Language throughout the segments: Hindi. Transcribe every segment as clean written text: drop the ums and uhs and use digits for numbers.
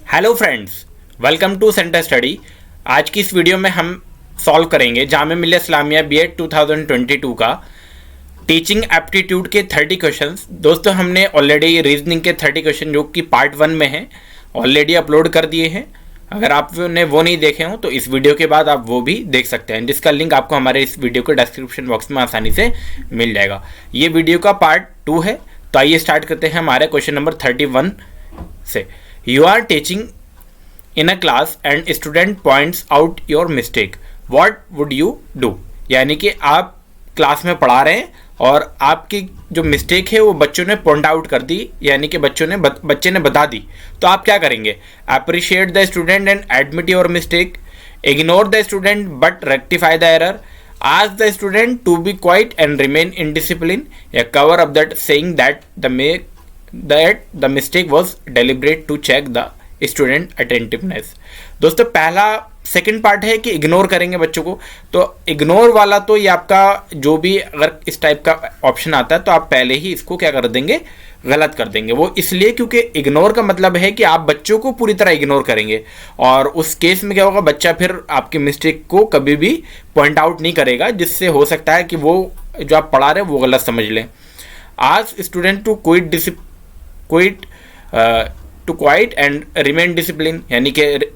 Hello friends, welcome to centre study. आज की इस वीडियो में हम सॉल्व करेंगे जामिया मिल्लिया इस्लामिया बीएड 2022 का टीचिंग एप्टीट्यूड के 30 क्वेश्चंस। दोस्तों, हमने ऑलरेडी रीजनिंग के 30 क्वेश्चन जो कि पार्ट 1 में हैं ऑलरेडी अपलोड कर दिए हैं। अगर आपने वो नहीं देखे हो तो इस वीडियो के बाद आप वो भी देख सकते हैं, जिसका लिंक आपको हमारे इस वीडियो के डिस्क्रिप्शन बॉक्स में आसानी से मिल जाएगा। ये वीडियो का पार्ट 2 है। तो आइए स्टार्ट करते हैं हमारे क्वेश्चन नंबर 31 से। You are teaching in a class and student points out your mistake. What would you do? यानी कि आप क्लास में पढ़ा रहे हैं और आपकी जो मिस्टेक है वो बच्चों ने पॉइंट आउट कर दी, यानी कि बच्चे ने बता दी। तो आप क्या करेंगे? Appreciate the student and admit your mistake, ignore the student but rectify the error, ask the student to be quiet and remain in discipline, या cover up that saying that the mistake was deliberate to check the student attentiveness। दोस्तों, पहला सेकंड पार्ट है कि इग्नोर करेंगे बच्चों को। तो इग्नोर वाला तो ये आपका जो भी अगर इस टाइप का ऑप्शन आता है तो आप पहले ही इसको क्या कर देंगे, गलत कर देंगे। वो इसलिए क्योंकि इग्नोर का मतलब है कि आप बच्चों को पूरी तरह इग्नोर करेंगे, और उस केस में क्या होगा, बच्चा फिर आपके मिस्टेक को कभी भी पॉइंट आउट नहीं करेगा, जिससे हो सकता है कि वो जो आप पढ़ा रहे हैं वो गलत समझ लें। Ask student to quite and remain discipline, यानी कि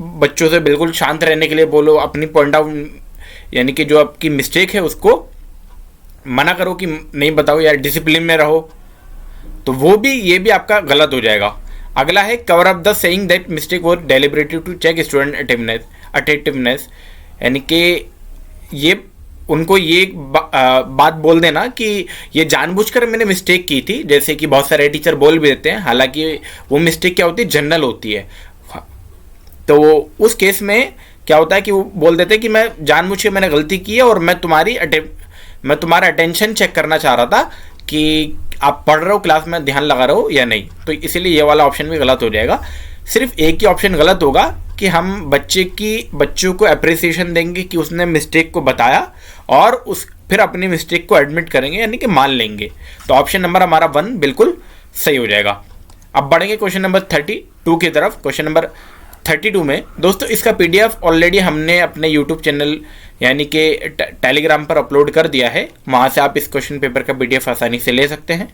बच्चों से बिल्कुल शांत रहने के लिए बोलो। अपनी पॉइंट आउट यानी कि जो आपकी मिस्टेक है उसको मना करो कि नहीं बताओ यार, डिसिप्लिन में रहो। तो वो भी ये भी आपका गलत हो जाएगा। अगला है cover up the saying that mistake was deliberative to check student attentiveness, यानी कि ये उनको ये बात बोल देना कि ये जानबूझकर मैंने मिस्टेक की थी, जैसे कि बहुत सारे टीचर बोल भी देते हैं, हालांकि वो मिस्टेक क्या होती है, जनरल होती है। तो उस केस में क्या होता है कि वो बोल देते हैं कि मैं जानबूझ के मैंने गलती की है और मैं तुम्हारा अटेंशन चेक करना चाह रहा था कि आप पढ़ रहे हो, क्लास में ध्यान लगा रहे हो या नहीं। तो इसीलिए ये वाला ऑप्शन भी गलत हो जाएगा। सिर्फ एक ही ऑप्शन गलत होगा कि हम बच्चों को अप्रिसिएशन देंगे कि उसने मिस्टेक को बताया और फिर अपनी मिस्टेक को एडमिट करेंगे, यानी कि मान लेंगे। तो ऑप्शन नंबर हमारा 1 बिल्कुल सही हो जाएगा। अब बढ़ेंगे क्वेश्चन नंबर 32 की तरफ। क्वेश्चन नंबर 32 में दोस्तों इसका पीडीएफ ऑलरेडी हमने अपने यूट्यूब चैनल यानी कि टेलीग्राम पर अपलोड कर दिया है। वहाँ से आप इस क्वेश्चन पेपर का पीडीएफ आसानी से ले सकते हैं।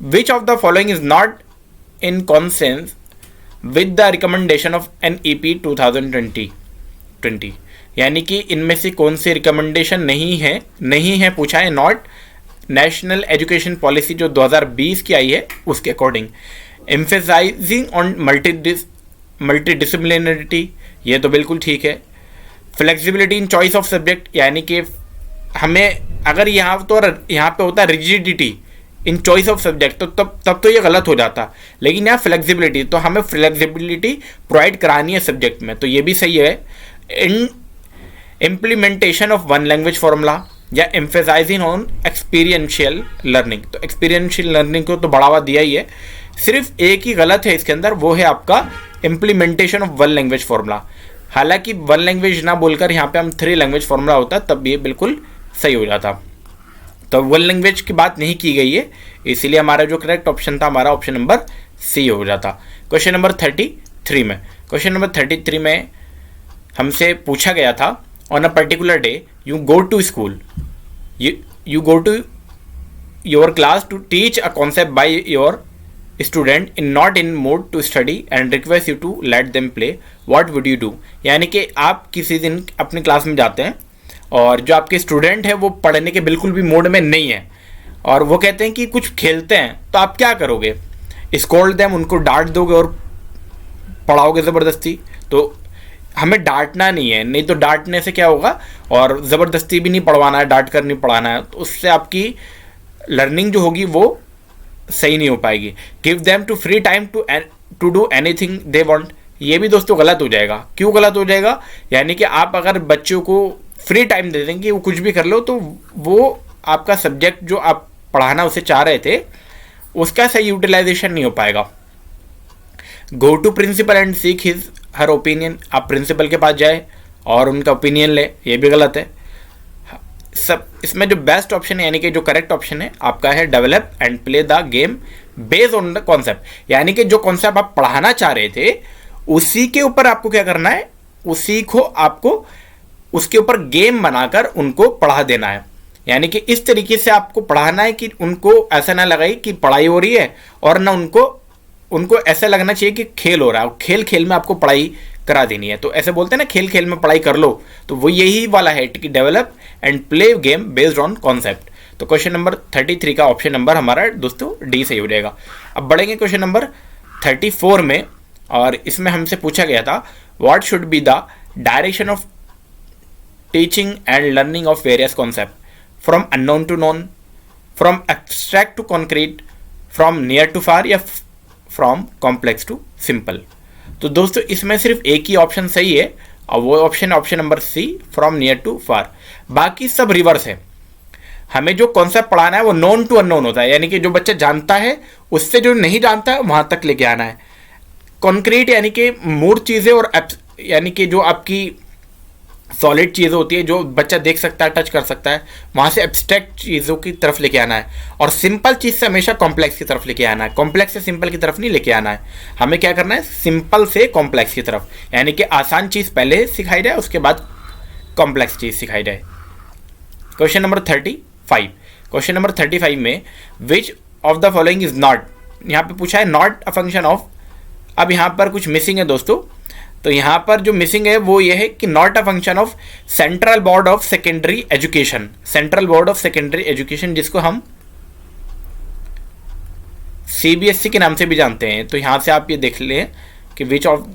विच of the following is not in conscience with the recommendation of NEP 2020, यानी कि इनमें से कौन सी रिकमेंडेशन नहीं है पूछा है। नॉट नेशनल एजुकेशन पॉलिसी जो 2020 की आई है उसके अकॉर्डिंग। एम्फेसाइजिंग ऑन मल्टीडिसिप्लिनरिटी, ये तो बिल्कुल ठीक है। Flexibility in choice of subject, यानी कि हमें अगर यहाँ पे होता है rigidity in choice of subject तो तब तो ये गलत हो जाता, लेकिन यहाँ फ्लेक्सिबिलिटी, तो हमें फ्लेक्सिबिलिटी प्रोवाइड करानी है सब्जेक्ट में, तो ये भी सही है। इन implementation of one language formula या एम्फेसाइजिंग ऑन एक्सपीरियंशियल लर्निंग, तो एक्सपीरियंशियल लर्निंग को तो बढ़ावा दिया ही है। सिर्फ एक ही गलत है इसके अंदर, वो है आपका implementation of one language formula. हालांकि वन लैंग्वेज ना बोलकर यहाँ पे हम 3 लैंग्वेज फॉर्मूला होता तब ये बिल्कुल सही हो जाता। तो वन लैंग्वेज की बात नहीं की गई है, इसीलिए हमारा जो करेक्ट ऑप्शन था हमारा ऑप्शन नंबर सी हो जाता। क्वेश्चन नंबर 33 में हमसे पूछा गया था, on a particular day you go to school, you go to your class to teach a concept by your student in not in mood to study and request you to let them play, what would you do. यानी कि आप किसी दिन अपनी क्लास में जाते हैं और जो आपके स्टूडेंट है वो पढ़ने के बिल्कुल भी मूड में नहीं है और वो कहते हैं कि कुछ खेलते हैं, तो आप क्या करोगे? स्कोल्ड देम, उनको डांट दोगे और पढ़ाओगे ज़बरदस्ती? तो हमें डांटना नहीं है, नहीं तो डांटने से क्या होगा, और ज़बरदस्ती भी नहीं पढ़वाना है, डांट कर नहीं पढ़ाना है, तो उससे आपकी लर्निंग जो होगी वो सही नहीं हो पाएगी। Give them to free time to do anything they want, ये भी दोस्तों गलत हो जाएगा। क्यों गलत हो जाएगा? यानी कि आप अगर बच्चों को फ्री टाइम दे देंगे, वो कुछ भी कर लो, तो वो आपका सब्जेक्ट जो आप पढ़ाना उसे चाह रहे थे उसका सही यूटिलाइजेशन नहीं हो पाएगा। Go to principal and seek her opinion, आप प्रिंसिपल के पास जाए और उनका ओपिनियन ले, ये भी गलत है। सब इसमें जो बेस्ट ऑप्शन है यानी कि जो करेक्ट ऑप्शन है आपका है develop and play the game based on the concept, यानी कि जो कॉन्सेप्ट आप पढ़ाना चाह रहे थे उसी के ऊपर आपको क्या करना है, उसी को आपको उसके ऊपर गेम बनाकर उनको पढ़ा देना है। यानी कि इस तरीके से आपको पढ़ाना है कि उनको ऐसा ना लगे कि पढ़ाई हो रही है और ना उनको ऐसा लगना चाहिए कि खेल हो रहा है, खेल खेल में आपको पढ़ाई करा देनी है। तो ऐसे बोलते हैं ना खेल खेल में पढ़ाई कर लो, तो वो यही वाला है कि develop and play game based on concept. तो क्वेश्चन नंबर 33 का ऑप्शन नंबर हमारा दोस्तों डी सही हो जाएगा। अब बढ़ेंगे क्वेश्चन नंबर 34 में, और इसमें हमसे पूछा गया था what should be the direction of teaching and learning of various concept from unknown to known, from abstract to concrete, from near to far, या फ्रॉम कॉम्प्लेक्स टू सिंपल। तो दोस्तों इसमें सिर्फ एक ही ऑप्शन सही है और वो option number C, from near to far. बाकी सब रिवर्स है। हमें जो कॉन्सेप्ट पढ़ाना है वो नोन टू अननोन होता है, यानी कि जो बच्चा जानता है उससे जो नहीं जानता है वहां तक लेके आना है। कॉन्क्रीट यानी कि मूर्त चीज़ें, और यानी कि जो आपकी सॉलिड चीज़ें होती है जो बच्चा देख सकता है, टच कर सकता है, वहाँ से एब्स्ट्रैक्ट चीज़ों की तरफ लेके आना है। और सिंपल चीज़ से हमेशा कॉम्प्लेक्स की तरफ लेके आना है, कॉम्प्लेक्स से सिंपल की तरफ नहीं लेके आना है। हमें क्या करना है, सिंपल से कॉम्प्लेक्स की तरफ, यानी कि आसान चीज़ पहले सिखाई जाए उसके बाद कॉम्प्लेक्स चीज़ सिखाई जाए। क्वेश्चन नंबर 35, क्वेश्चन नंबर 35 में which of the following is not, यहाँ पे पूछा है नॉट अ फंक्शन ऑफ। अब यहाँ पर कुछ मिसिंग है दोस्तों, तो यहाँ पर जो मिसिंग है वो ये है कि not a function of central board of secondary education. Central board of secondary education जिसको हम सीबीएसई के नाम से भी जानते हैं। तो यहाँ से आप ये देख लें कि विच of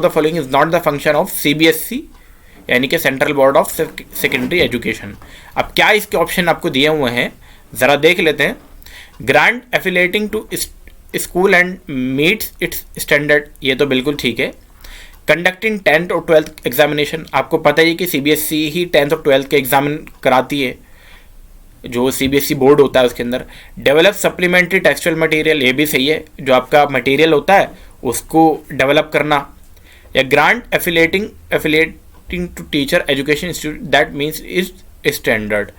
the following is not the function of CBSE, यानी कि central board of secondary education. अब क्या इसके ऑप्शन आपको दिए हुए हैं ज़रा देख लेते हैं। Grant affiliating to school and meets its standard, ये तो बिल्कुल ठीक है। कंडक्टिंग 10th और 12th एग्जामिनेशन, आपको पता ही है कि सीबीएसई ही 10th और 12th के एग्जामिन कराती है, जो सीबीएसई बोर्ड होता है उसके अंदर। डेवलप सप्लीमेंट्री टेक्सचुअल मटेरियल, ये भी सही है, जो आपका मटेरियल होता है उसको डेवलप करना। या grant affiliating to teacher education institute that means is standard.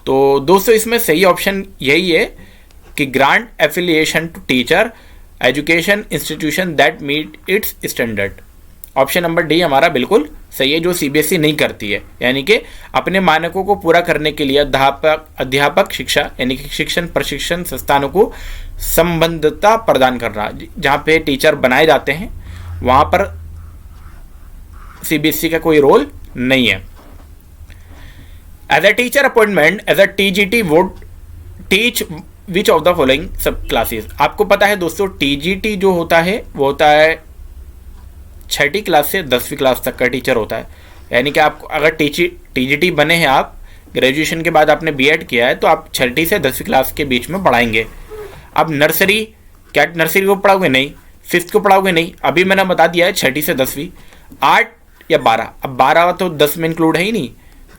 तो दोस्तों इसमें सही ऑप्शन यही है कि grant affiliation to teacher education institution that meet its standard. Option number D हमारा बिल्कुल सही है, जो सीबीएसई नहीं करती है, यानी कि अपने मानकों को पूरा करने के लिए अध्यापक शिक्षा यानी कि शिक्षण प्रशिक्षण संस्थानों को संबद्धता प्रदान करना। जहाँ पे टीचर बनाए जाते हैं वहाँ पर सीबीएसई का कोई रोल नहीं है। As a teacher appointment as a TGT would teach which of the following sub classes. आपको पता है दोस्तों टीजीटी जो होता है वो होता है 6ठी क्लास से 10वीं क्लास तक का टीचर होता है। यानी कि आप अगर टीजीटी बने हैं, आप ग्रेजुएशन के बाद आपने बीएड किया है, तो आप 6ठी से 10वीं क्लास के बीच में पढ़ाएंगे। अब नर्सरी, क्या नर्सरी को पढ़ाओगे? नहीं। 5th को पढ़ाओगे? नहीं। अभी मैंने बता दिया है 6ठी से 10वीं। 8 या 12, अब 12 तो 10 में इंक्लूड है ही नहीं,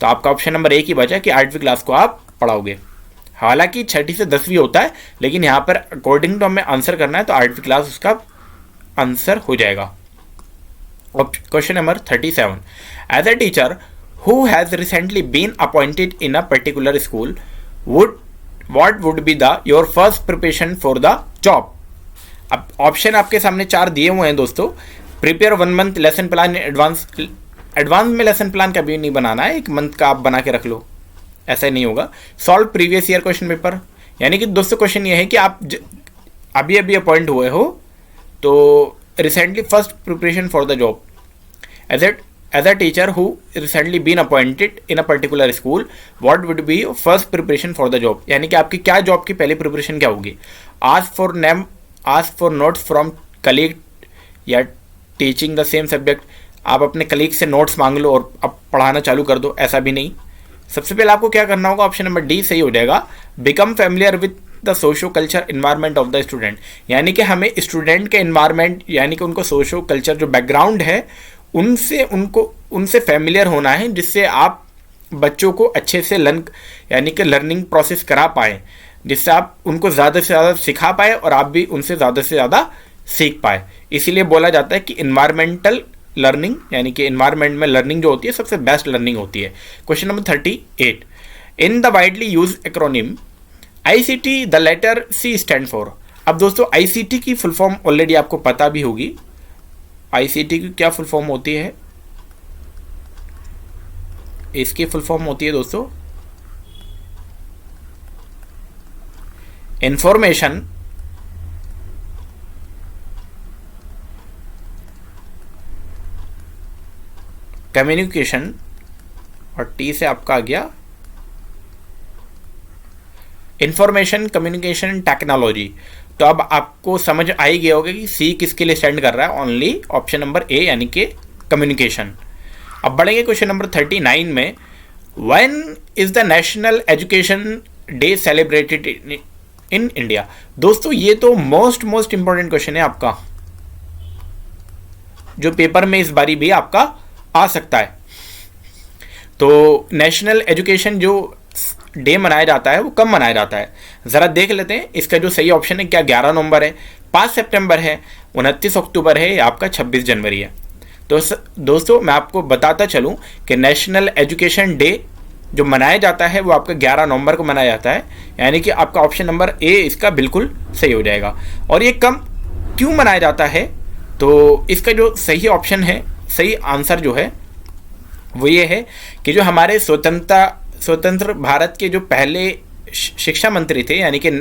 तो आपका ऑप्शन नंबर 1 ही बचा कि 8वीं क्लास को आप पढ़ाओगे। हालांकि 6ठी से 10वीं होता है, लेकिन यहाँ पर अकॉर्डिंग टू हमें आंसर करना है तो 8वीं क्लास उसका आंसर हो जाएगा। Question number 37, as a teacher who has recently been appointed in a particular school what would be the your first preparation for the job. अब ऑप्शन आपके सामने 4 दिए हुए हैं दोस्तों। Prepare 1 month lesson plan advance में लेसन प्लान कभी नहीं बनाना है, 1 मंथ का आप बना के रख लो, ऐसा नहीं होगा। Solve previous year question paper, यानी कि दोस्तों क्वेश्चन ये है कि आप अभी अपॉइंट हुए हो तो recently first preparation for the job. As a teacher who recently been appointed in a particular school what would be first preparation for the job, यानी कि आपकी क्या जॉब की पहली प्रिपरेशन क्या होगी। Ask for name, ask for notes from colleague, या टीचिंग द सेम सब्जेक्ट, आप अपने कलीग से नोट्स मांग लो और अब पढ़ाना चालू कर दो, ऐसा भी नहीं। सबसे पहले आपको क्या करना होगा, ऑप्शन नंबर डी सही हो जाएगा, become familiar with the socio culture environment of the student. यानी कि हमें स्टूडेंट के इन्वायरमेंट यानी कि उनको सोशो कल्चर जो बैकग्राउंड है उनसे फेमिलियर होना है, जिससे आप बच्चों को अच्छे से यानी कि लर्निंग प्रोसेस करा पाएँ, जिससे आप उनको ज़्यादा से ज़्यादा सिखा पाए और आप भी उनसे ज़्यादा से ज़्यादा सीख पाए। इसीलिए बोला जाता है कि इन्वायरमेंटल लर्निंग, यानी कि इन्वायरमेंट में लर्निंग जो होती है सबसे बेस्ट लर्निंग होती है। Question number 38, in the widely use acronym ICT the letter C stand for. अब दोस्तों आईसीटी की फुल फॉर्म ऑलरेडी आपको पता भी होगी। आईसीटी की क्या फुल फॉर्म होती है? इसकी फुल फॉर्म होती है दोस्तों इंफॉर्मेशन कम्युनिकेशन, और टी से आपका आ गया इंफॉर्मेशन कम्युनिकेशन टेक्नोलॉजी। तो अब आपको समझ आ ही गया होगा कि सी किसके लिए स्टैंड कर रहा है, ओनली ऑप्शन नंबर ए यानी कि कम्युनिकेशन। अब बढ़ेंगे क्वेश्चन नंबर 39 में, when is the national education day celebrated in India. दोस्तों ये तो मोस्ट इंपॉर्टेंट क्वेश्चन है आपका, जो पेपर में इस बारी भी आपका आ सकता है। तो नेशनल एजुकेशन जो डे मनाया जाता है वो कब मनाया जाता है, ज़रा देख लेते हैं। इसका जो सही ऑप्शन है, क्या 11 नवंबर है, 5 सितंबर है, 29 अक्टूबर है, या आपका 26 जनवरी है। तो दोस्तों मैं आपको बताता चलूं कि नेशनल एजुकेशन डे जो मनाया जाता है वो आपका 11 नवंबर को मनाया जाता है, यानी कि आपका ऑप्शन नंबर ए इसका बिल्कुल सही हो जाएगा। और ये कब क्यों मनाया जाता है, तो इसका जो सही ऑप्शन है, सही आंसर जो है वो ये है कि जो हमारे स्वतंत्र भारत के जो पहले शिक्षा मंत्री थे, यानी कि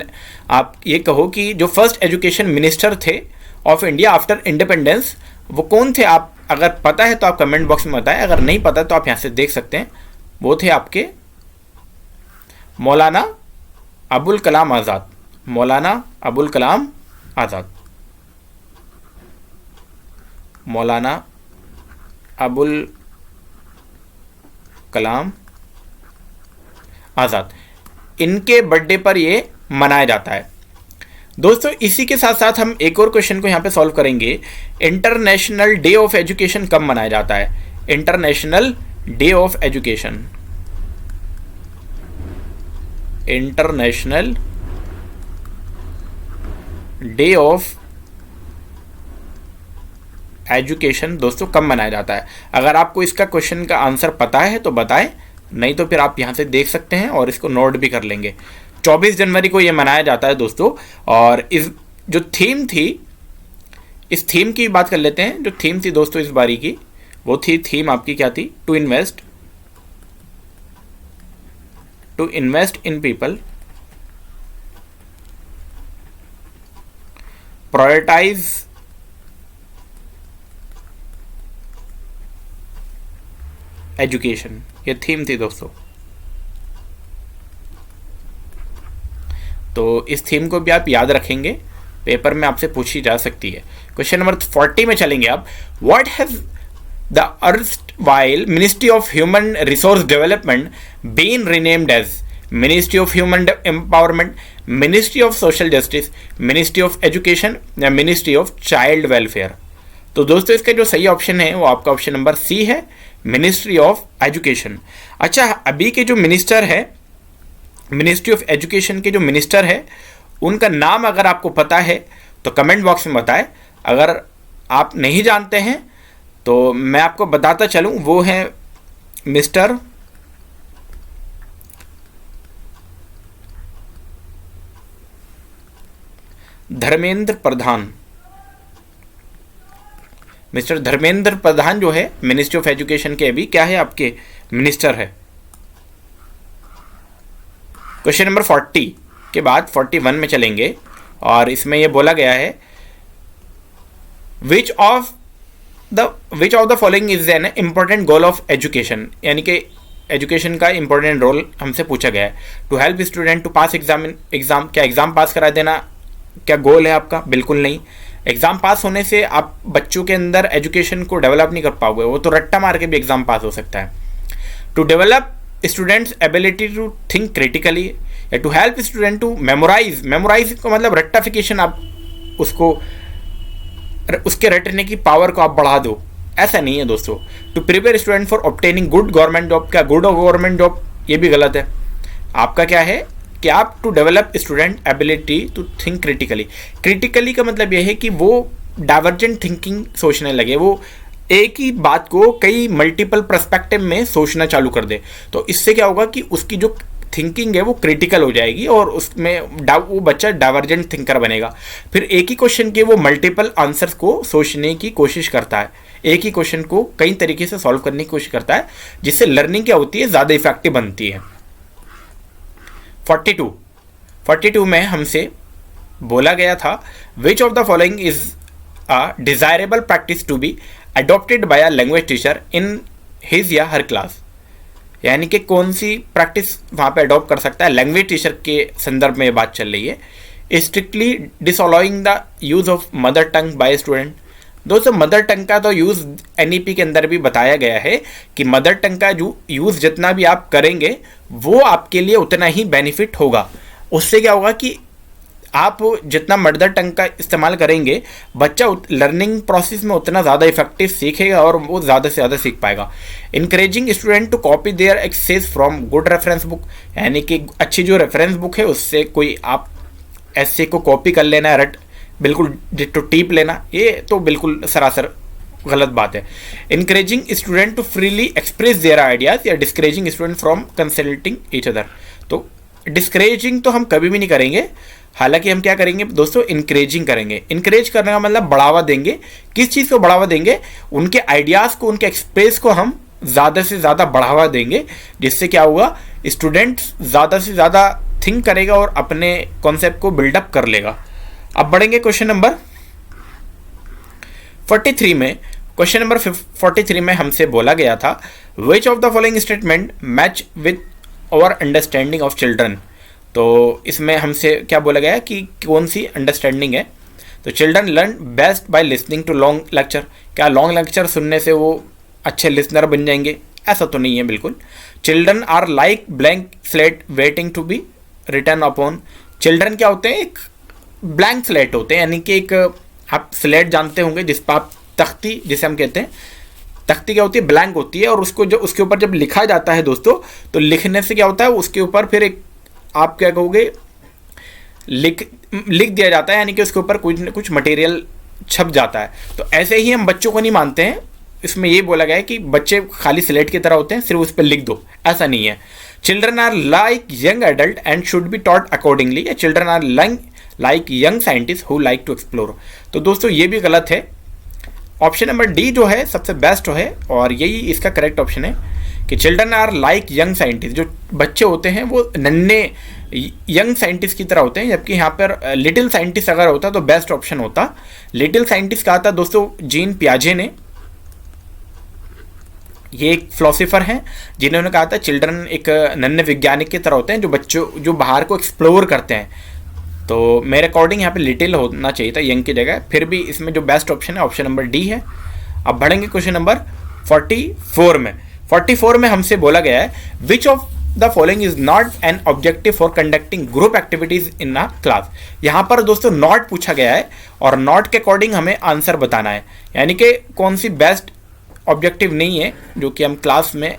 आप ये कहो कि जो फर्स्ट एजुकेशन मिनिस्टर थे ऑफ इंडिया आफ्टर इंडिपेंडेंस, वो कौन थे? आप अगर पता है तो आप कमेंट बॉक्स में बताएं, अगर नहीं पता तो आप यहाँ से देख सकते हैं। वो थे आपके मौलाना अबुल कलाम आज़ाद। मौलाना अबुल कलाम आज़ाद, मौलाना अबुल कलाम आज़ाद, इनके बर्थडे पर ये मनाया जाता है। दोस्तों इसी के साथ साथ हम एक और क्वेश्चन को यहाँ पे सॉल्व करेंगे। इंटरनेशनल डे ऑफ एजुकेशन कब मनाया जाता है? International day of education, international day of education दोस्तों कब मनाया जाता है? अगर आपको इसका क्वेश्चन का आंसर पता है तो बताएं, नहीं तो फिर आप यहाँ से देख सकते हैं और इसको नोट भी कर लेंगे। 24 जनवरी को ये मनाया जाता है दोस्तों। और इस जो थीम थी, इस थीम की बात कर लेते हैं। जो थीम थी दोस्तों इस बारी की, वो थीम आपकी क्या थी? To invest in people, prioritise education, ये थीम थी दोस्तों। तो इस थीम को भी आप याद रखेंगे, पेपर में आपसे पूछी जा सकती है। क्वेश्चन नंबर 40 में चलेंगे आप। What has the erstwhile ministry of human resource development been renamed as? Ministry of human empowerment, ministry of social justice, ministry of education, या मिनिस्ट्री ऑफ चाइल्ड वेलफेयर। तो दोस्तों इसका जो सही ऑप्शन है वो आपका ऑप्शन नंबर सी है, मिनिस्ट्री ऑफ एजुकेशन। अच्छा, अभी के जो मिनिस्टर है, मिनिस्ट्री ऑफ एजुकेशन के जो मिनिस्टर है, उनका नाम अगर आपको पता है तो कमेंट बॉक्स में बताएं। अगर आप नहीं जानते हैं तो मैं आपको बताता चलूं, वो हैं मिस्टर धर्मेंद्र प्रधान। मिस्टर धर्मेंद्र प्रधान जो है मिनिस्ट्री ऑफ एजुकेशन के अभी क्या है, आपके मिनिस्टर है। क्वेश्चन नंबर 40 के बाद 41 में चलेंगे और इसमें यह बोला गया है, विच of the following is an important goal of education, यानी कि एजुकेशन का इंपॉर्टेंट रोल हमसे पूछा गया है। To help student to pass exam, क्या एग्जाम पास करा देना क्या गोल है आपका? बिल्कुल नहीं। एग्जाम पास होने से आप बच्चों के अंदर एजुकेशन को डेवलप नहीं कर पाओगे, वो तो रट्टा मार के भी एग्जाम पास हो सकता है। To develop students ability to think critically, या to help student to memorise का मतलब रट्टाफिकेशन, आप उसको उसके रटने की पावर को आप बढ़ा दो, ऐसा नहीं है दोस्तों। To prepare student for obtaining good government job, क्या गुड गवर्नमेंट जॉब? ये भी गलत है। आपका क्या है कि आप to develop student ability to think critically. Critically का मतलब यह है कि वो डाइवर्जेंट थिंकिंग सोचने लगे, वो एक ही बात को कई मल्टीपल पर्सपेक्टिव में सोचना चालू कर दे, तो इससे क्या होगा कि उसकी जो थिंकिंग है वो क्रिटिकल हो जाएगी और उसमें वो बच्चा डाइवर्जेंट थिंकर बनेगा। फिर एक ही क्वेश्चन के वो मल्टीपल आंसर्स को सोचने की कोशिश करता है, एक ही क्वेश्चन को कई तरीके से सॉल्व करने की कोशिश करता है, जिससे लर्निंग क्या होती है, ज़्यादा इफेक्टिव बनती है। 42 में हमसे बोला गया था, which of the following is a desirable practice to be adopted by a language teacher in his या हर क्लास। यानी कि कौन सी प्रैक्टिस वहाँ पे अडॉप्ट कर सकता है, लैंग्वेज टीचर के संदर्भ में ये बात चल रही है। Strictly disallowing the use of mother tongue by student. दोस्तों मदर टंग का तो यूज़ एनईपी के अंदर भी बताया गया है कि मदर टंग का जो यूज़ जितना भी आप करेंगे वो आपके लिए उतना ही बेनिफिट होगा। उससे क्या होगा कि आप जितना मदर टंग का इस्तेमाल करेंगे, बच्चा लर्निंग प्रोसेस में उतना ज़्यादा इफेक्टिव सीखेगा और वो ज़्यादा से ज़्यादा सीख पाएगा। Encouraging student to copy their access from good reference book. यानी कि अच्छी जो रेफरेंस बुक है उससे कोई आप ऐसे को कॉपी कर लेना, रट बिल्कुल डिट्टो टीप लेना, ये तो बिल्कुल सरासर गलत बात है। Encouraging student to freely express their ideas या discouraging student from consulting each other. तो डिस्करेजिंग तो हम कभी भी नहीं करेंगे, हालांकि हम क्या करेंगे दोस्तों, इनकरेजिंग करेंगे। इनकरेज करने का मतलब बढ़ावा देंगे। किस चीज़ को बढ़ावा देंगे, उनके आइडियाज़ को, उनके एक्सप्रेस को हम ज़्यादा से ज़्यादा बढ़ावा देंगे, जिससे क्या होगा, स्टूडेंट ज़्यादा से ज़्यादा थिंक करेगा और अपने कॉन्सेप्ट को बिल्डअप कर लेगा। अब बढ़ेंगे क्वेश्चन नंबर 43 में। क्वेश्चन नंबर 43 में हमसे बोला गया था, which of the following statement match with our understanding of children. तो इसमें हमसे क्या बोला गया कि कौन सी अंडरस्टैंडिंग है। तो children learn best by listening to long lecture. क्या लॉन्ग लेक्चर सुनने से वो अच्छे लिसनर बन जाएंगे? ऐसा तो नहीं है बिल्कुल। Children are like blank slate waiting to be return upon. Children क्या होते हैं, एक ब्लैंक स्लेट होते हैं, यानी कि एक आप स्लेट जानते होंगे जिस पर आप तख्ती, जिसे हम कहते हैं, तख्ती क्या होती है, ब्लैंक होती है, और उसको जो उसके ऊपर जब लिखा जाता है दोस्तों, तो लिखने से क्या होता है, उसके ऊपर फिर एक आप क्या कहोगे, लिख दिया जाता है, यानी कि उसके ऊपर कुछ न कुछ मटेरियल छप जाता है। तो ऐसे ही हम बच्चों को नहीं मानते हैं। इसमें ये बोला गया है कि बच्चे खाली स्लेट की तरह होते हैं, सिर्फ उस पर लिख दो, ऐसा नहीं है। Children are like young adult and should be taught accordingly, या children are like young scientist who like to explore. तो दोस्तों ये भी गलत है। ऑप्शन नंबर डी जो है सबसे बेस्ट है, और यही इसका करेक्ट ऑप्शन है कि children are like young scientist. जो बच्चे होते हैं वो नन्हे यंग साइंटिस्ट की तरह होते हैं, जबकि यहाँ पर लिटिल साइंटिस्ट अगर होता तो बेस्ट ऑप्शन होता। लिटिल साइंटिस्ट कहा था दोस्तों जीन पियाजे ने। ये एक फिलोसोफर हैं जिन्होंने कहा था चिल्ड्रन एक नन्हे वैज्ञानिक की तरह होते हैं, जो बच्चों जो बाहर को एक्सप्लोर करते हैं। तो मेरे अकॉर्डिंग यहाँ पे लिटिल होना चाहिए था यंग की जगह। फिर भी इसमें जो बेस्ट ऑप्शन है ऑप्शन नंबर डी है। अब बढ़ेंगे क्वेश्चन नंबर 44 में। 44 में हमसे बोला गया है, विच of the following is not an objective for conducting group activities in a class. यहाँ पर दोस्तों नॉट पूछा गया है, और नॉट के अकॉर्डिंग हमें आंसर बताना है, यानी कि कौन सी बेस्ट ऑब्जेक्टिव नहीं है जो कि हम क्लास में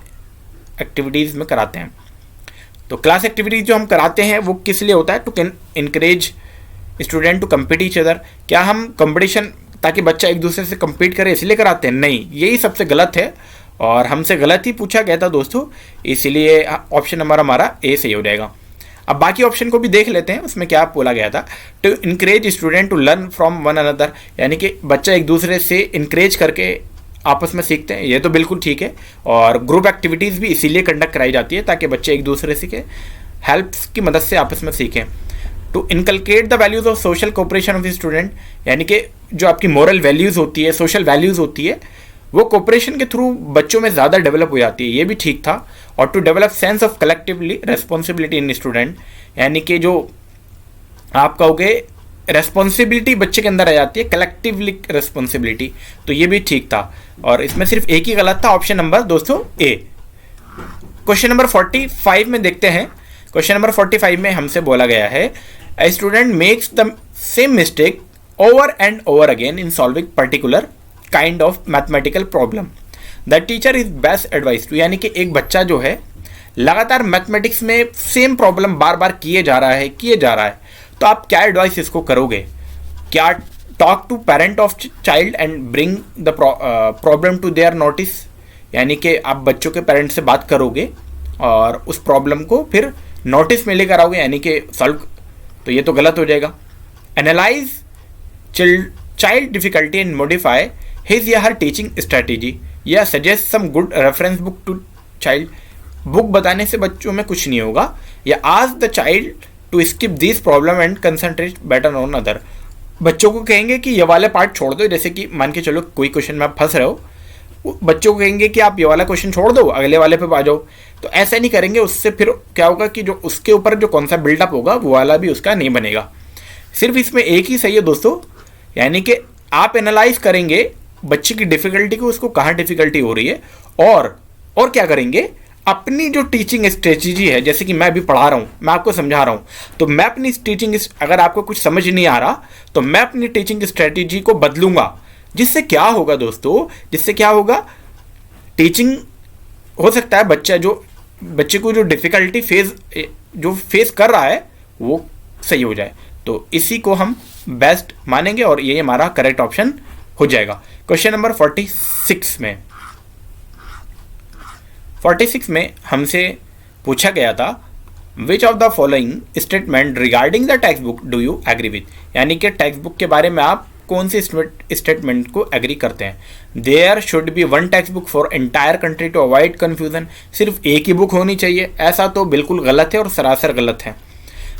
एक्टिविटीज़ में कराते हैं। तो क्लास एक्टिविटीज जो हम कराते हैं वो किस लिए होता है, to encourage student to compete each other. क्या हम कंपटीशन ताकि बच्चा एक दूसरे से कम्पीट करे इसलिए कराते हैं? नहीं, यही सबसे गलत है, और हमसे गलत ही पूछा गया था दोस्तों, इसीलिए ऑप्शन नंबर हमारा ए सही हो जाएगा। अब बाकी ऑप्शन को भी देख लेते हैं, उसमें क्या बोला गया था, to encourage student to learn from one another, यानी कि बच्चा एक दूसरे से इनकरेज करके आपस में सीखते हैं। ये तो बिल्कुल ठीक है, और ग्रुप एक्टिविटीज़ भी इसीलिए कंडक्ट कराई जाती है ताकि बच्चे एक दूसरे से के हेल्प्स की मदद से आपस में सीखें। To inculcate the values of social cooperation of the student, यानी कि जो आपकी मॉरल वैल्यूज़ होती है, सोशल वैल्यूज़ होती है, वो कोऑपरेशन के थ्रू बच्चों में ज़्यादा डेवलप हो जाती है, ये भी ठीक था। और to develop sense of collectively responsibility in student, यानी कि जो आप कहोगे रेस्पॉन्सिबिलिटी बच्चे के अंदर आ जाती है, कलेक्टिवली रेस्पॉन्सिबिलिटी, तो ये भी ठीक था। और इसमें सिर्फ एक ही गलत था, ऑप्शन नंबर दोस्तों ए। क्वेश्चन नंबर 45 में देखते हैं। क्वेश्चन नंबर 45 में हमसे बोला गया है, a student makes the same mistake over and over again in solving particular kind of mathematical problem, the teacher is best advice to, यानी कि एक बच्चा जो है लगातार मैथमेटिक्स में सेम प्रॉब्लम बार बार किए जा रहा है, तो आप क्या एडवाइस इसको करोगे? क्या talk to parent of child and bring the problem to their notice, यानी कि आप बच्चों के पेरेंट्स से बात करोगे और उस प्रॉब्लम को फिर नोटिस में लेकर आओगे, यानी कि सॉल्व, तो ये तो गलत हो जाएगा। Analyse child difficulty and modify his या हर टीचिंग स्ट्रेटेजी या suggest some good reference book to child. Book बताने से बच्चों में कुछ नहीं होगा, या ask the child to skip this problem and concentrate better on other. बच्चों को कहेंगे कि ये वाले पार्ट छोड़ दो, जैसे कि मान के चलो कोई क्वेश्चन में आप फंस रहे हो, बच्चों को कहेंगे कि आप ये वाला क्वेश्चन छोड़ दो, अगले वाले पे आ जाओ, तो ऐसा नहीं करेंगे। उससे फिर क्या होगा कि जो उसके ऊपर जो कौन सा बिल्डअप होगा वो वाला भी उसका नहीं बनेगा। सिर्फ इसमें एक ही सही है दोस्तों, यानी कि आप एनालाइज करेंगे बच्चे की डिफिकल्टी को, उसको कहाँ डिफिकल्टी हो रही है, और क्या करेंगे, अपनी जो टीचिंग स्ट्रेटजी है, जैसे कि मैं अभी पढ़ा रहा हूँ, मैं आपको समझा रहा हूँ, तो मैं अपनी टीचिंग, अगर आपको कुछ समझ नहीं आ रहा तो मैं अपनी टीचिंग स्ट्रेटजी को बदलूंगा। जिससे क्या होगा दोस्तों, जिससे क्या होगा, टीचिंग हो सकता है बच्चे को जो डिफिकल्टी फेस कर रहा है वो सही हो जाए। तो इसी को हम बेस्ट मानेंगे और ये हमारा करेक्ट ऑप्शन हो जाएगा। क्वेश्चन नंबर 46 में हमसे पूछा गया था, which of the following statement regarding the text book do you agree with, यानी कि टेक्स्ट बुक के बारे में आप कौन से स्टेटमेंट को एग्री करते हैं। There should be one text book for entire country to avoid confusion, सिर्फ एक ही बुक होनी चाहिए, ऐसा तो बिल्कुल गलत है और सरासर गलत है।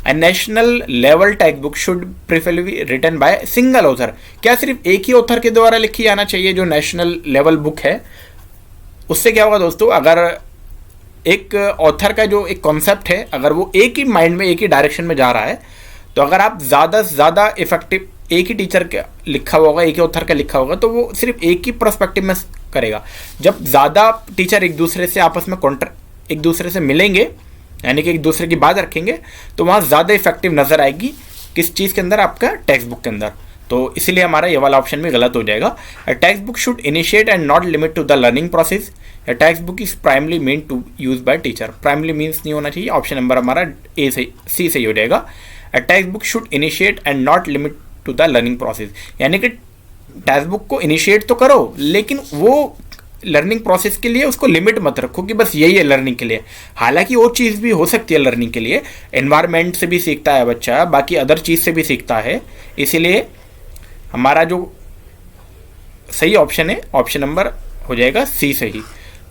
A national level text book should preferably be written by single author, क्या सिर्फ एक ही ऑथर के द्वारा लिखी जाना चाहिए जो नेशनल लेवल बुक है। उससे क्या होगा दोस्तों, अगर एक ऑथर का जो एक कॉन्सेप्ट है, अगर वो एक ही माइंड में एक ही डायरेक्शन में जा रहा है, तो अगर आप ज़्यादा से ज़्यादा इफेक्टिव एक ही टीचर का लिखा होगा, एक ही ऑथर का लिखा होगा, तो वो सिर्फ एक ही पर्सपेक्टिव में करेगा। जब ज़्यादा टीचर एक दूसरे से आपस में एक दूसरे से मिलेंगे, यानी कि एक दूसरे की बात रखेंगे, तो वहाँ ज़्यादा इफेक्टिव नज़र आएगी किस चीज़ के अंदर, आपका टेक्स्ट बुक के अंदर। तो इसीलिए हमारा ये वाला ऑप्शन भी गलत हो जाएगा। Text book should initiate and not limit to the learning process, text book is primarily mean to use by teacher, primarily means नहीं होना चाहिए, ऑप्शन नंबर हमारा सी सही हो जाएगा। Text book should initiate and not limit to the learning process, यानी कि टेक्स्ट बुक को इनिशिएट तो करो, लेकिन वो लर्निंग प्रोसेस के लिए उसको लिमिट मत रखो कि बस यही है लर्निंग के लिए। हालांकि और चीज़ भी हो सकती है लर्निंग के लिए, एनवायरनमेंट से भी सीखता है बच्चा, बाकी अदर चीज़ से भी सीखता है। इसीलिए हमारा जो सही ऑप्शन है, ऑप्शन नंबर हो जाएगा सी सही।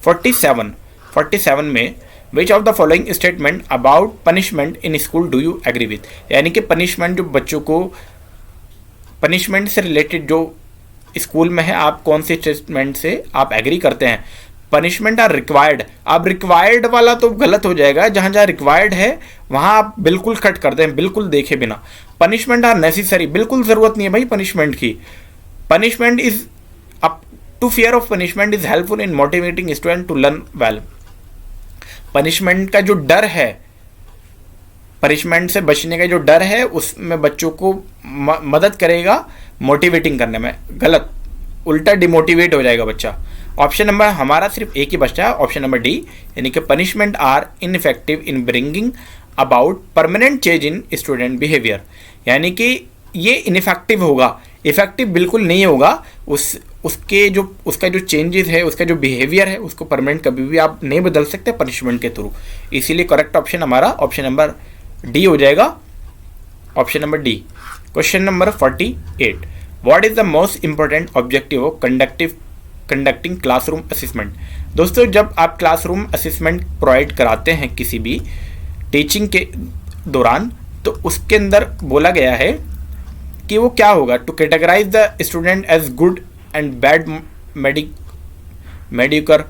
47 में which of the following statement about punishment in school do you agree with, यानी कि पनिशमेंट, जो बच्चों को पनिशमेंट से रिलेटेड जो स्कूल में है, आप कौन से स्टेटमेंट से आप एग्री करते हैं। पनिशमेंट आर रिक्वायर्ड, आप रिक्वायर्ड वाला तो गलत हो जाएगा, जहाँ जहाँ रिक्वायर्ड है वहाँ आप बिल्कुल कट करते हैं, बिल्कुल देखे बिना। पनिशमेंट आर नेसेसरी, बिल्कुल ज़रूरत नहीं है भाई पनिशमेंट की। Punishment is up to fear of punishment is helpful in motivating student to learn well. Punishment का जो डर है, पनिशमेंट से बचने का जो डर है, उसमें बच्चों को मदद करेगा मोटिवेटिंग करने में। गलत, उल्टा डिमोटिवेट हो जाएगा बच्चा। ऑप्शन नंबर हमारा सिर्फ एक ही बचता है, ऑप्शन नंबर डी, यानी कि punishment are ineffective in bringing about permanent change in student behaviour, यानी कि ये इनइफेक्टिव होगा, इफेक्टिव बिल्कुल नहीं होगा। उसका जो चेंजेस है, उसका जो बिहेवियर है, उसको परमानेंट कभी भी आप नहीं बदल सकते पनिशमेंट के थ्रू। इसीलिए करेक्ट ऑप्शन हमारा ऑप्शन नंबर डी हो जाएगा, option number D. Question number 48, what is the most important objective of conducting classroom assessment. दोस्तों, जब आप क्लासरूम असेसमेंट प्रोवाइड कराते हैं किसी भी टीचिंग के दौरान, तो उसके अंदर बोला गया है कि वो क्या होगा, to categorize the student as good and bad mediocre,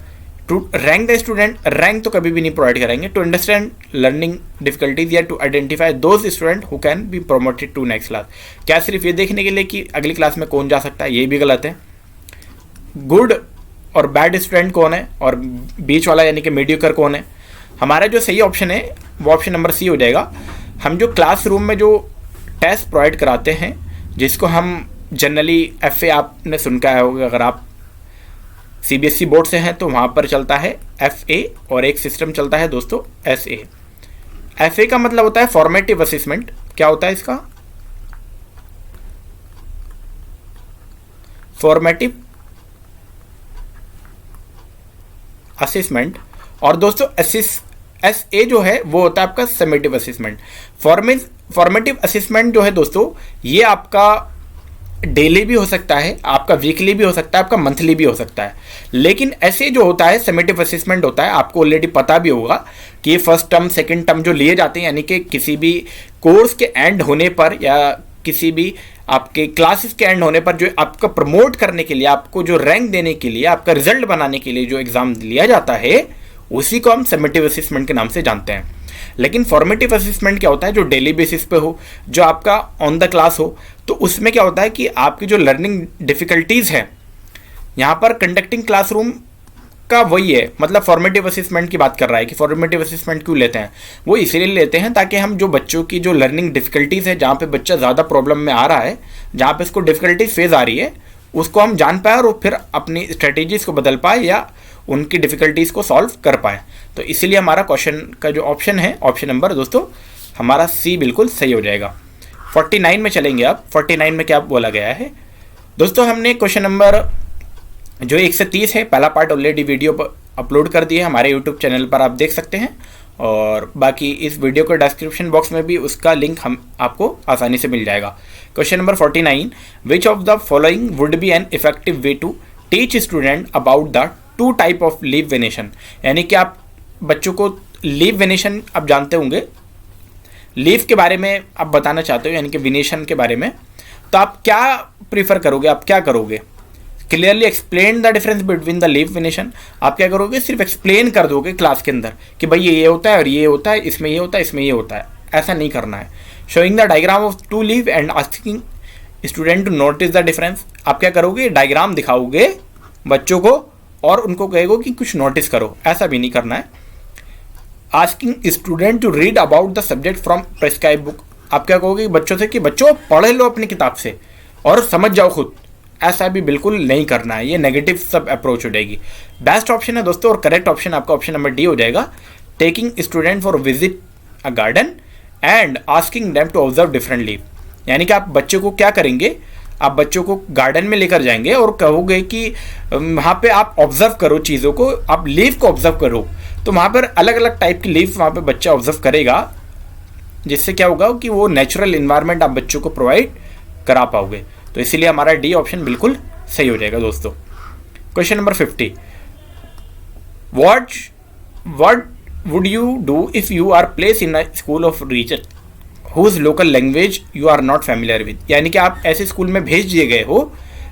to rank the student, rank तो कभी भी नहीं प्रोवाइड करेंगे, टू अंडरस्टैंड लर्निंग डिफिकल्टीज या to identify those student who can be promoted to next class. क्या सिर्फ ये देखने के लिए कि अगली क्लास में कौन जा सकता है, ये भी गलत है। गुड और बैड स्टूडेंट कौन है और बीच वाला यानी कि मीडियोकर कौन है। हमारा जो सही ऑप्शन है वो ऑप्शन नंबर सी हो जाएगा। हम जो क्लासरूम में जो टेस्ट प्रोवाइड कराते हैं, जिसको हम जनरली FA आपने सुन के आया होगा, अगर आप CBSE बोर्ड से हैं तो वहाँ पर चलता है FA और एक सिस्टम चलता है दोस्तों SA। FA का मतलब होता है फॉर्मेटिव असेसमेंट। क्या होता है इसका? फॉर्मेटिव असेसमेंट, और दोस्तों SA जो है वो होता है आपका समेटिव असेसमेंट। फॉर्मेटिव असेसमेंट जो है दोस्तों, ये आपका डेली भी हो सकता है, आपका वीकली भी हो सकता है, आपका मंथली भी हो सकता है। लेकिन ऐसे जो होता है समेटिव असेसमेंट होता है, आपको ऑलरेडी पता भी होगा कि ये फर्स्ट टर्म सेकंड टर्म जो लिए जाते हैं, यानी कि किसी भी कोर्स के एंड होने पर या किसी भी आपके क्लासेस के एंड होने पर जो आपका प्रमोट करने के लिए, आपको जो रैंक देने के लिए, आपका रिजल्ट बनाने के लिए जो एग्ज़ाम लिया जाता है, उसी को हम समेटिव असेसमेंट के नाम से जानते हैं। लेकिन फॉर्मेटिव असेसमेंट क्या होता है, जो डेली बेसिस पे हो, जो आपका ऑन द क्लास हो, तो उसमें क्या होता है कि आपकी जो लर्निंग डिफ़िकल्टीज़ है, यहाँ पर कंडक्टिंग क्लासरूम का वही है, मतलब फॉर्मेटिव असेसमेंट की बात कर रहा है कि फॉर्मेटिव असेसमेंट क्यों लेते हैं, वो इसीलिए लेते हैं ताकि हम जो बच्चों की जो लर्निंग डिफ़िकल्टीज़ है, जहाँ पे बच्चा ज़्यादा प्रॉब्लम में आ रहा है, जहाँ पे इसको डिफ़िकल्टीज फेज आ रही है, उसको हम जान पाए और फिर अपनी स्ट्रेटेजीज़ को बदल पाए या उनकी डिफ़िकल्टीज़ को सॉल्व कर पाए। तो इसीलिए हमारा क्वेश्चन का जो ऑप्शन है, ऑप्शन नंबर दोस्तों हमारा C बिल्कुल सही हो जाएगा। 49 में चलेंगे आप। 49 में क्या बोला गया है दोस्तों, हमने क्वेश्चन नंबर जो 1 से 30 है, पहला पार्ट ऑलरेडी वीडियो पर अपलोड कर दिया है, हमारे यूट्यूब चैनल पर आप देख सकते हैं, और बाकी इस वीडियो के डिस्क्रिप्शन बॉक्स में भी उसका लिंक हम आपको आसानी से मिल जाएगा। Question number 49, which of the following would be an effective way to teach student about the 2 type of leaf venation. यानी कि आप बच्चों को लीव वेनेशन आप जानते होंगे, लीव के बारे में आप बताना चाहते हो, यानी कि विनेशन के बारे में, तो आप क्या प्रीफर करोगे, आप क्या करोगे? Clearly explain the difference between the leave venation. आप क्या करोगे, सिर्फ एक्सप्लेन कर दोगे क्लास के अंदर कि भाई ये होता है और ये होता है, इसमें ये होता है, इसमें ये होता है, ऐसा नहीं करना है। Showing the diagram of 2 leaf and asking student to notice the difference. आप क्या करोगे, डायग्राम दिखाओगे बच्चों को और उनको कहोगे कि कुछ नोटिस करो, ऐसा भी नहीं करना है। Asking student to read about the subject from prescribe book. आप क्या कहोगे बच्चों से कि बच्चों पढ़ लो अपनी किताब से और समझ जाओ खुद, ऐसा भी बिल्कुल नहीं करना है, ये नेगेटिव सब अप्रोच हो जाएगी। बेस्ट ऑप्शन है दोस्तों और करेक्ट ऑप्शन आपका ऑप्शन नंबर D हो जाएगा। Taking student for visit a garden and asking them to observe differently. यानी कि आप बच्चों को क्या करेंगे, आप बच्चों को गार्डन में लेकर जाएंगे और कहोगे कि वहाँ पे आप ऑब्जर्व करो चीज़ों को, आप लीव को ऑब्जर्व करो। तो वहाँ पर अलग अलग टाइप की लीव वहाँ पे बच्चा ऑब्जर्व करेगा, जिससे क्या होगा कि वो नेचुरल इन्वायरमेंट आप बच्चों को प्रोवाइड करा पाओगे। तो इसीलिए हमारा D ऑप्शन बिल्कुल सही हो जाएगा दोस्तों। Question number 50, what would you do if you are place in a school of region whose local language you are not familiar with. यानी कि आप ऐसे स्कूल में भेज दिए गए हो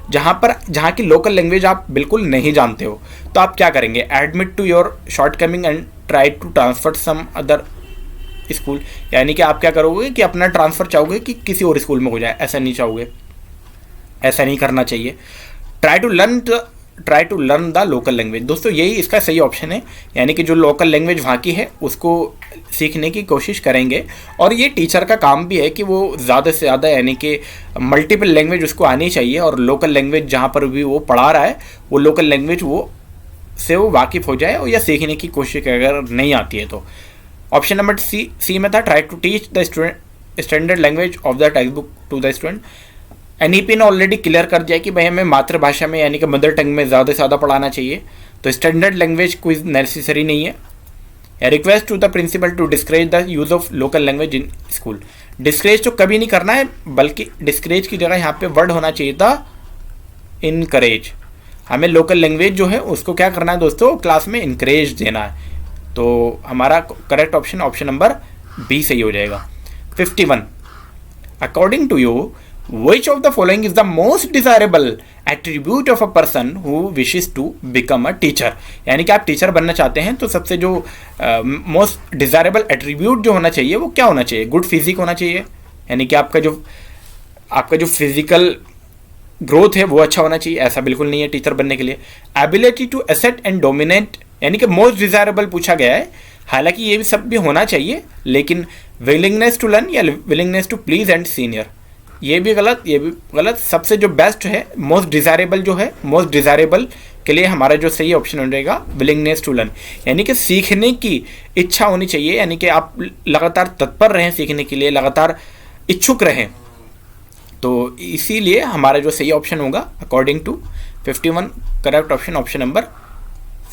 जहाँ की लोकल लैंग्वेज आप बिल्कुल नहीं जानते हो, तो आप क्या करेंगे, admit to your shortcoming and try to transfer some other school. यानी कि आप क्या करोगे कि अपना ट्रांसफ़र चाहोगे कि किसी और स्कूल में हो जाए, ऐसा नहीं चाहोगे, ऐसा नहीं करना चाहिए। Try to learn the local language. दोस्तों यही इसका सही ऑप्शन है, यानी कि जो लोकल लैंग्वेज वहाँ की है उसको सीखने की कोशिश करेंगे। और ये टीचर का काम भी है कि वो ज़्यादा से ज़्यादा यानी कि मल्टीपल लैंग्वेज उसको आनी चाहिए, और लोकल लैंग्वेज जहाँ पर भी वो पढ़ा रहा है वो लोकल लैंग्वेज वो वाकिफ़ हो जाए, या सीखने की कोशिश अगर नहीं आती है तो। ऑप्शन नंबर सी में था, try to teach the student standard language of the text book to the student. NEP ने ऑलरेडी क्लियर कर दिया कि भाई हमें मातृभाषा में यानी कि मदर टंग में ज़्यादा से ज़्यादा पढ़ाना चाहिए, तो स्टैंडर्ड लैंग्वेज कोई नेसेसरी नहीं है। Request to the principal to discourage the use of local language in school. Discourage तो कभी नहीं करना है, बल्कि डिस्करेज की जगह यहाँ पे वर्ड होना चाहिए था इनकरेज। हमें लोकल लैंग्वेज जो है उसको क्या करना है दोस्तों, क्लास में इनकरेज देना है। तो हमारा correct option option number B सही हो जाएगा। 51, according to you which of the following is the most desirable attribute of a person who wishes to become a teacher। यानी कि आप टीचर बनना चाहते हैं तो सबसे जो मोस्ट डिज़ायरेबल एट्रीब्यूट जो होना चाहिए वो क्या होना चाहिए, गुड फिजिक होना चाहिए, यानी कि आपका जो फिजिकल ग्रोथ है वो अच्छा होना चाहिए, ऐसा बिल्कुल नहीं है टीचर बनने के लिए। Ability to assert and dominate, यानी कि मोस्ट डिज़ायरेबल पूछा गया है, हालांकि ये भी सब भी होना चाहिए, लेकिन विलिंगनेस टू लर्न या willingness to please and senior, ये भी गलत। सबसे जो बेस्ट है, मोस्ट डिज़ायरेबल जो है, मोस्ट डिज़ायरेबल के लिए हमारा जो सही ऑप्शन हो जाएगा विलिंगनेस टू लर्न, यानी कि सीखने की इच्छा होनी चाहिए, यानी कि आप लगातार तत्पर रहें सीखने के लिए, लगातार इच्छुक रहें। तो इसीलिए हमारा जो सही ऑप्शन होगा according to 51 correct option option number